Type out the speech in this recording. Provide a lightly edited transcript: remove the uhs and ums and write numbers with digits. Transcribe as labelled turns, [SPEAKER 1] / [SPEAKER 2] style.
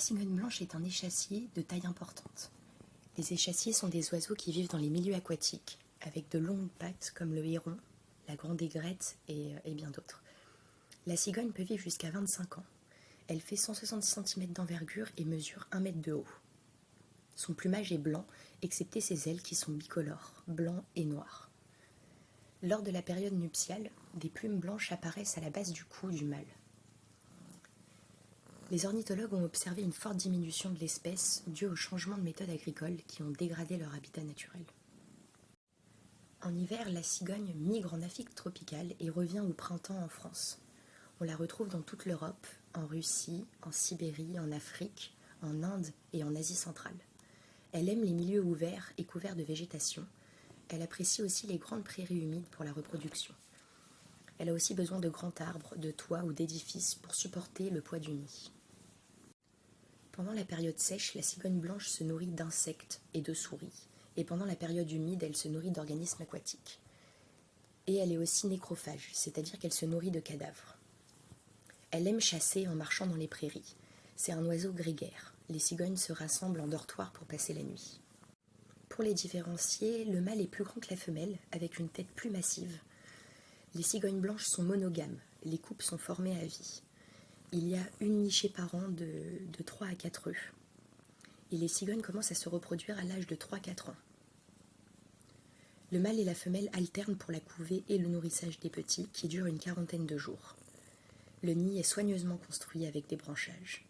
[SPEAKER 1] cigogne blanche est un échassier de taille importante. Les échassiers sont des oiseaux qui vivent dans les milieux aquatiques, avec de longues pattes comme le héron, la grande aigrette et bien d'autres. La cigogne peut vivre jusqu'à 25 ans. Elle fait 170 cm d'envergure et mesure 1 mètre de haut. Son plumage est blanc, excepté ses ailes qui sont bicolores, blanc et noir. Lors de la période nuptiale, des plumes blanches apparaissent à la base du cou du mâle. Les ornithologues ont observé une forte diminution de l'espèce due aux changements de méthodes agricoles qui ont dégradé leur habitat naturel. En hiver, la cigogne migre en Afrique tropicale et revient au printemps en France. On la retrouve dans toute l'Europe, en Russie, en Sibérie, en Afrique, en Inde et en Asie centrale. Elle aime les milieux ouverts et couverts de végétation. Elle apprécie aussi les grandes prairies humides pour la reproduction. Elle a aussi besoin de grands arbres, de toits ou d'édifices pour supporter le poids du nid. Pendant la période sèche, la cigogne blanche se nourrit d'insectes et de souris, et pendant la période humide, elle se nourrit d'organismes aquatiques. Et elle est aussi nécrophage, c'est-à-dire qu'elle se nourrit de cadavres. Elle aime chasser en marchant dans les prairies. C'est un oiseau grégaire. Les cigognes se rassemblent en dortoir pour passer la nuit. Pour les différencier, le mâle est plus grand que la femelle, avec une tête plus massive. Les cigognes blanches sont monogames, les couples sont formés à vie. Il y a une nichée par an de 3 à 4 œufs. Et les cigognes commencent à se reproduire à l'âge de 3-4 ans. Le mâle et la femelle alternent pour la couvée et le nourrissage des petits, qui dure une quarantaine de jours. Le nid est soigneusement construit avec des branchages.